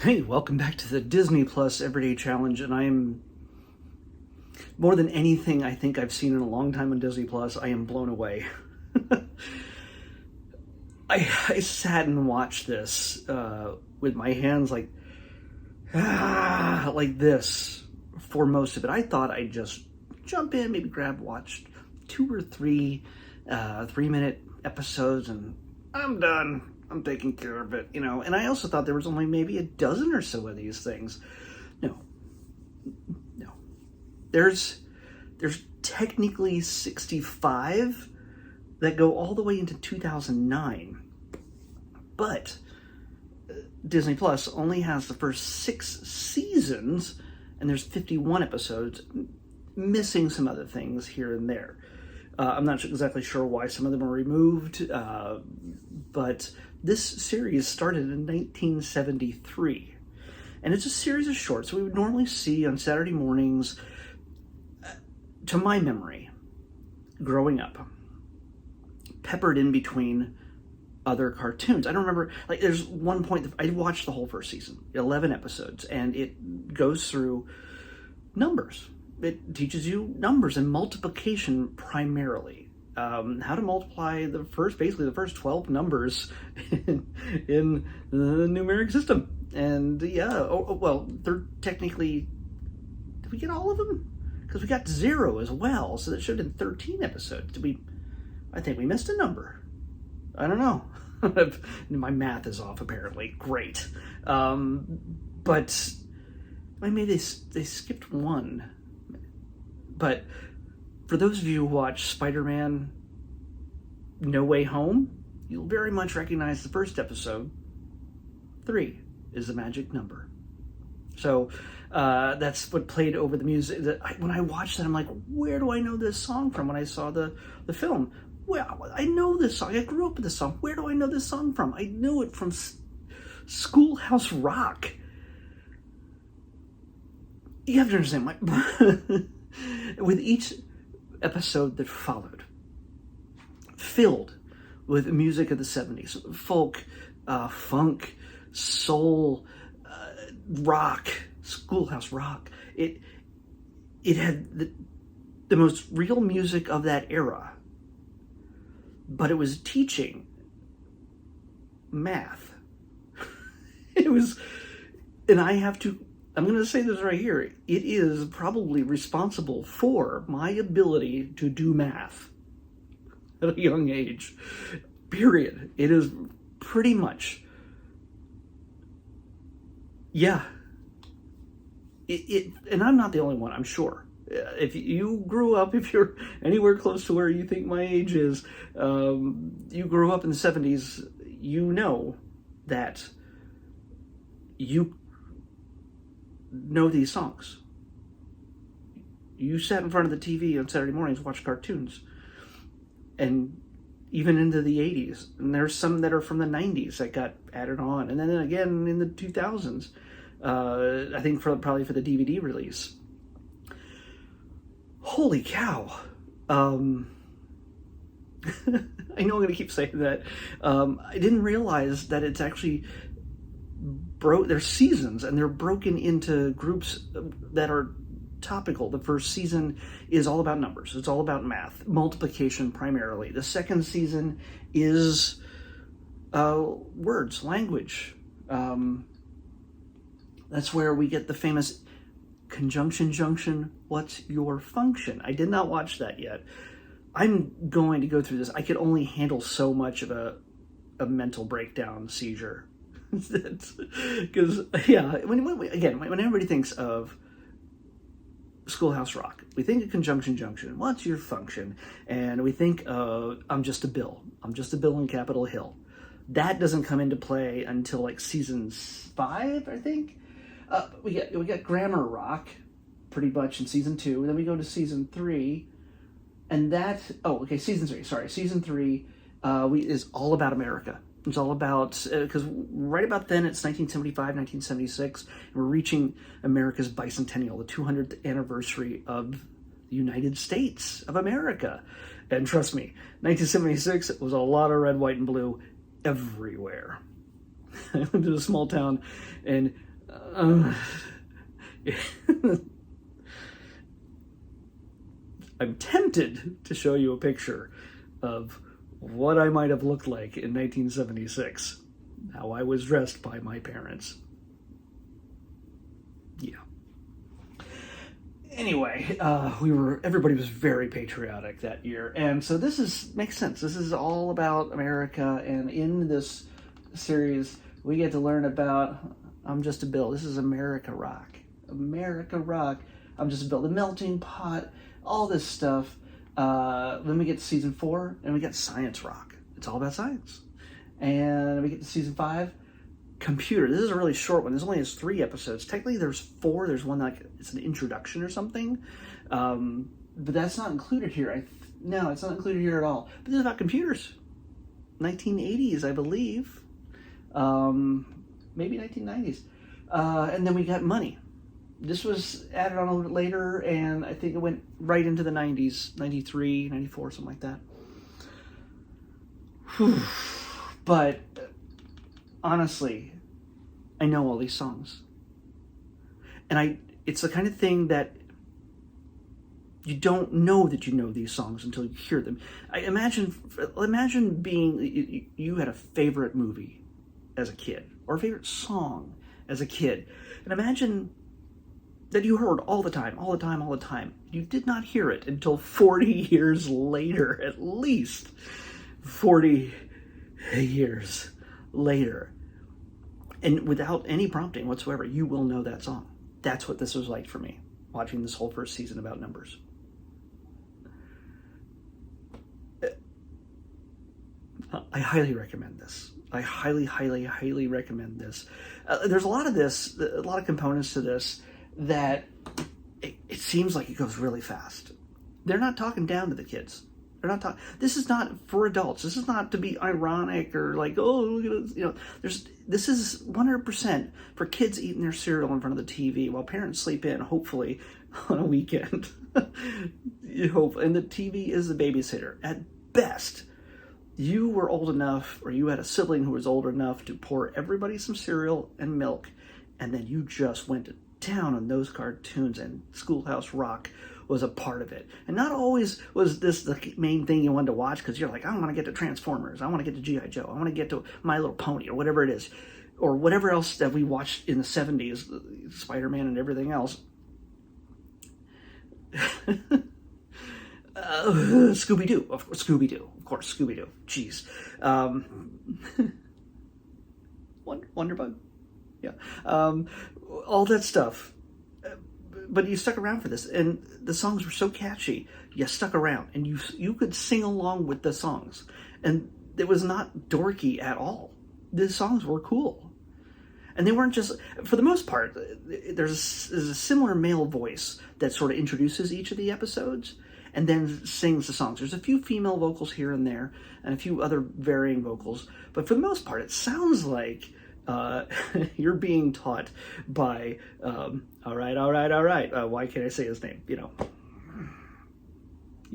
Hey, welcome back to the Disney Plus Everyday Challenge, and I am, more than anything I think I've seen in a long time on Disney Plus, I am blown away. I sat and watched this with my hands like this for most of it. I thought I'd just jump in, maybe watch 2 or 3 3-minute episodes, and I'm done. I'm taking care of it, And I also thought there was only maybe a dozen or so of these things. No. There's technically 65 that go all the way into 2009. But Disney Plus only has the first 6 seasons, and there's 51 episodes, missing some other things here and there. I'm not exactly sure why some of them are removed, but this series started in 1973. And it's a series of shorts we would normally see on Saturday mornings, to my memory, growing up, peppered in between other cartoons. I don't remember, there's one point, I watched the whole first season, 11 episodes, and it goes through numbers. It teaches you numbers and multiplication primarily. How to multiply basically the first 12 numbers in the numeric system. And well, they're technically, did we get all of them? Because we got 0 as well, so that should have been 13 episodes. I think we missed a number. I don't know. My math is off, apparently. Great. But maybe they skipped one. But for those of you who watch Spider-Man No Way Home, you'll very much recognize the first episode. 3 is the magic number. So that's what played over the music. When I watched that, I'm like, where do I know this song from? When I saw the film, well, I know this song. I grew up with this song. Where do I know this song from? I knew it from Schoolhouse Rock. You have to understand, with each episode that followed, filled with music of the 70s, folk, funk, soul, rock, Schoolhouse Rock. It had the most real music of that era, but it was teaching math. It was, and I'm going to say this right here, it is probably responsible for my ability to do math at a young age, period. It is pretty much, yeah. And I'm not the only one, I'm sure. If you grew up, if you're anywhere close to where you think my age is, you grew up in the 70s, you know that you know these songs. You sat in front of the TV on Saturday mornings, watched cartoons, and even into the 80s. And there's some that are from the 90s that got added on, and then again in the 2000s. I think probably for the DVD release. Holy cow! I know I'm going to keep saying that. I didn't realize that it's actually there's seasons, and they're broken into groups that are topical. The first season is all about numbers. It's all about math, multiplication primarily. The second season is words, language. That's where we get the famous conjunction junction, what's your function? I did not watch that yet. I'm going to go through this. I could only handle so much of a mental breakdown seizure. Because, when everybody thinks of Schoolhouse Rock, we think of conjunction junction, what's your function? And we think of, I'm just a bill in Capitol Hill. That doesn't come into play until like season 5, I think. We got Grammar Rock, pretty much in season 2, and then we go to season 3, and season 3. Sorry, season 3 is all about America. It's all about, because right about then it's 1975, 1976, and we're reaching America's bicentennial, the 200th anniversary of the United States of America. And trust me, 1976 was a lot of red, white, and blue everywhere. I lived in a small town, and I'm tempted to show you a picture of what I might have looked like in 1976, how I was dressed by my parents. Yeah. Anyway, everybody was very patriotic that year, and so makes sense. This is all about America, and in this series, we get to learn about I'm Just a Bill. This is America Rock. America Rock. I'm Just a Bill. The Melting Pot, all this stuff. Then we get to season 4, and we get Science Rock. It's all about science. And we get to season 5, Computer. This is a really short one. This only has 3 episodes. Technically, there's 4. There's one like it's an introduction or something, but that's not included here. No, it's not included here at all. But this is about computers, 1980s, I believe, maybe 1990s, and then we got Money. This was added on a little bit later, and I think it went right into the 90s, 93, 94, something like that. Whew. But honestly, I know all these songs. And it's the kind of thing that you don't know that you know these songs until you hear them. Imagine being, you had a favorite movie as a kid, or a favorite song as a kid. And imagine that you heard all the time. You did not hear it until 40 years later, at least 40 years later. And without any prompting whatsoever, you will know that song. That's what this was like for me, watching this whole first season about numbers. I highly recommend this. I highly, highly, highly recommend this. There's a lot of components to this that it seems like it goes really fast. They're not talking down to the kids. This is not for adults. This is not to be ironic or like, oh, look at this. This is 100% for kids eating their cereal in front of the TV while parents sleep in, hopefully, on a weekend. You hope. And the TV is the babysitter. At best, you were old enough, or you had a sibling who was old enough to pour everybody some cereal and milk, and then you just went to town on those cartoons, and Schoolhouse Rock was a part of it. And not always was this the main thing you wanted to watch, because you're like, I want to get to Transformers, I want to get to G.I. Joe, I want to get to My Little Pony, or whatever it is, or whatever else that we watched in the 70s, Spider-Man and everything else. Scooby-Doo, of course, Scooby-Doo. Jeez. Wonderbug. Yeah. All that stuff. But you stuck around for this, and the songs were so catchy, you stuck around, and you could sing along with the songs. And it was not dorky at all. The songs were cool. And they weren't just, for the most part, there's a similar male voice that sort of introduces each of the episodes and then sings the songs. There's a few female vocals here and there, and a few other varying vocals. But for the most part, it sounds like you're being taught by, all right. Why can't I say his name? You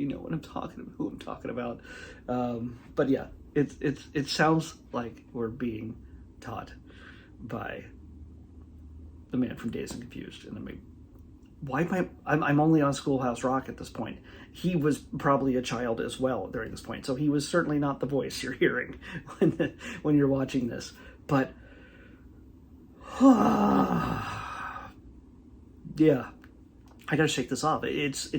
know what I'm talking about, who I'm talking about. But yeah, it sounds like we're being taught by the man from Dazed and Confused. And I'm only on Schoolhouse Rock at this point. He was probably a child as well during this point, so he was certainly not the voice you're hearing when you're watching this. But yeah, I gotta shake this off. It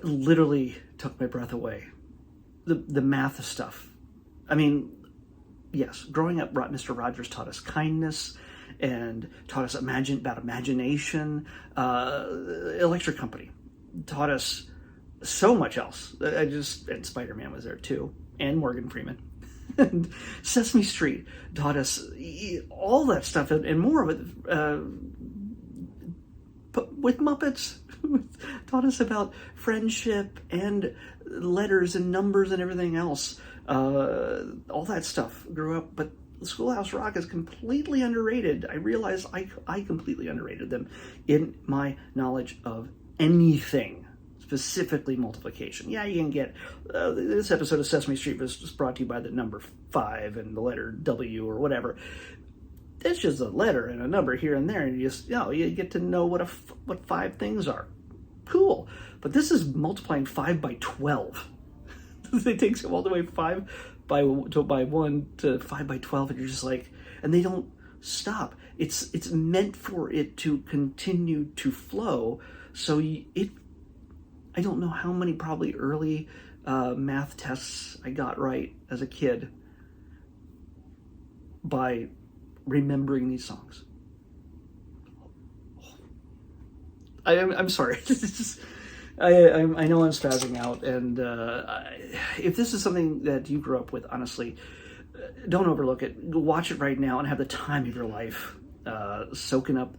literally took my breath away. The math stuff. I mean, yes, growing up, Mr. Rogers taught us kindness and taught us about imagination. Electric Company taught us so much else. And Spider-Man was there too, and Morgan Freeman. And Sesame Street taught us all that stuff and more of it. With Muppets, taught us about friendship and letters and numbers and everything else. All that stuff grew up, but Schoolhouse Rock is completely underrated. I realize I completely underrated them in my knowledge of anything, specifically multiplication. Yeah, you can get, this episode of Sesame Street was just brought to you by the number 5 and the letter W or whatever. It's just a letter and a number here and there, and you get to know what 5 things are. Cool. But this is multiplying 5 by 12. It takes you all the way 5 by 1 to 5 by 12, and you're just like, and they don't stop. It's meant for it to continue to flow. So I don't know how many probably early math tests I got right as a kid by remembering these songs. I'm sorry. I know I'm spazzing out, and if this is something that you grew up with, honestly, don't overlook it. Watch it right now and have the time of your life soaking up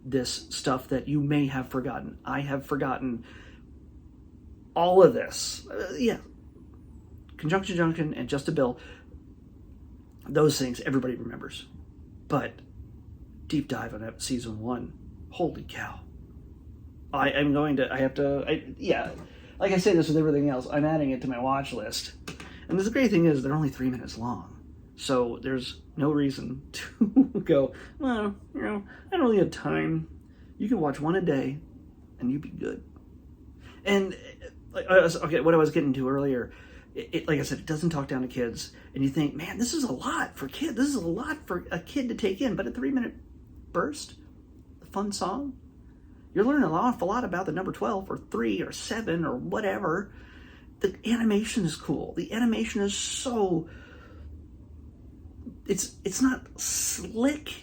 this stuff that you may have forgotten. I have forgotten all of this. Conjunction Junction and Just a Bill, those things everybody remembers. But deep dive on season 1, holy cow. Like I say this with everything else, I'm adding it to my watch list. And the great thing is they're only 3 minutes long. So there's no reason to go, well, I don't really have time. You can watch one a day and you'd be good. And what I was getting to earlier, like I said, it doesn't talk down to kids. And you think, man, this is a lot for kids. This is a lot for a kid to take in. But a 3-minute burst, a fun song, you're learning an awful lot about the number 12 or 3 or 7 or whatever. The animation is cool. The animation is so... It's not slick,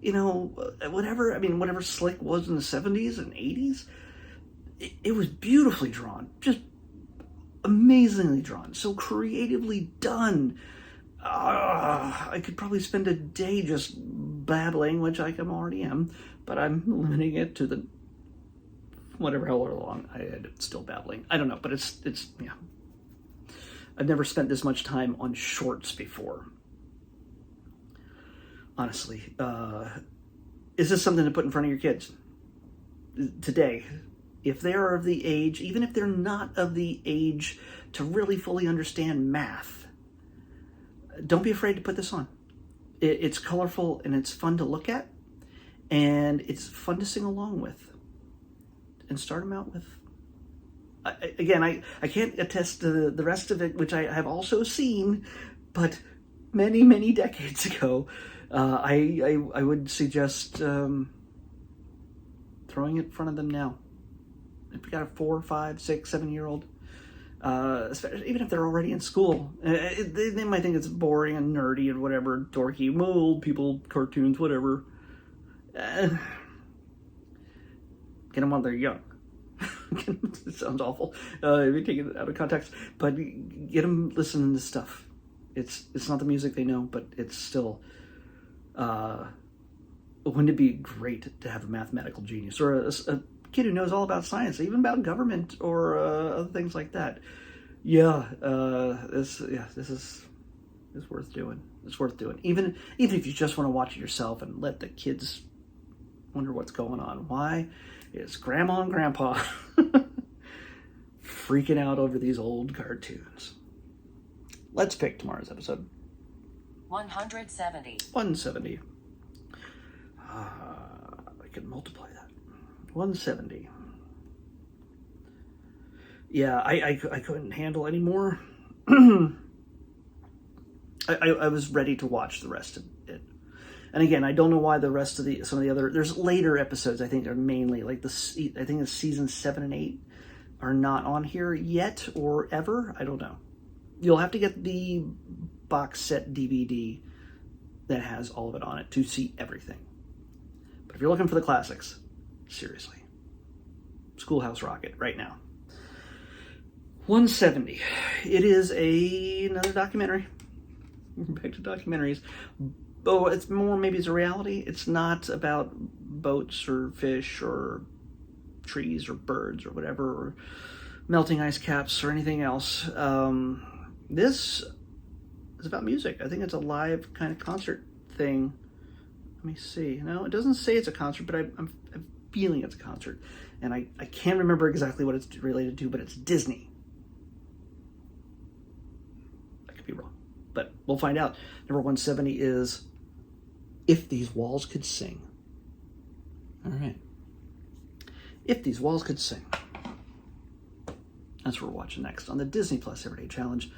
whatever. I mean, whatever slick was in the 70s and 80s, it was beautifully drawn. Just amazingly drawn. So creatively done. I could probably spend a day just babbling, which I already am, but I'm limiting it to the whatever however long I'm still babbling. I don't know, but it's I've never spent this much time on shorts before. Honestly, is this something to put in front of your kids today? If they are of the age, even if they're not of the age to really fully understand math, don't be afraid to put this on. It's colorful and it's fun to look at, and it's fun to sing along with. And start them out with. I can't attest to the rest of it, which I have also seen, but many, many decades ago, I would suggest throwing it in front of them now. If you got a 4, 5, 6, 7-year-old, especially even if they're already in school, they might think it's boring and nerdy and whatever, dorky, old people, cartoons, whatever. Get them while they're young. It sounds awful if you take it out of context, but get them listening to stuff. It's not the music they know, but it's still. Wouldn't it be great to have a mathematical genius or a kid who knows all about science, even about government or other things like that? This is worth doing. It's worth doing, even if you just want to watch it yourself and let the kids wonder what's going on. Why is Grandma and Grandpa freaking out over these old cartoons? Let's pick tomorrow's episode. 170. 170. I can multiply that. 170. Yeah, I couldn't handle anymore. I was ready to watch the rest of it. And again, I don't know why the rest of some of the other, there's later episodes I think are mainly like I think it's season 7 and 8 are not on here yet or ever. I don't know. You'll have to get the box set DVD that has all of it on it to see everything. But if you're looking for the classics, seriously, Schoolhouse Rocket right now. 170. It is another documentary. Back to documentaries. Oh, it's more, maybe it's a reality. It's not about boats or fish or trees or birds or whatever, or melting ice caps or anything else. This is about music. I think it's a live kind of concert thing. Let me see. No, it doesn't say it's a concert, but I'm feeling it's a concert. And I can't remember exactly what it's related to, but it's Disney. I could be wrong, but we'll find out. Number 170 is If These Walls Could Sing. All right. If These Walls Could Sing. That's what we're watching next on the Disney Plus Everyday Challenge.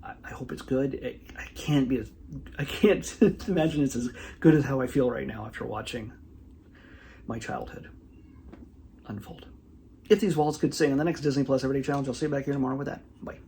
I hope it's good. I can't imagine it's as good as how I feel right now after watching my childhood unfold. If These Walls Could Sing on the next Disney Plus Everyday Challenge. I'll see you back here tomorrow with that. Bye.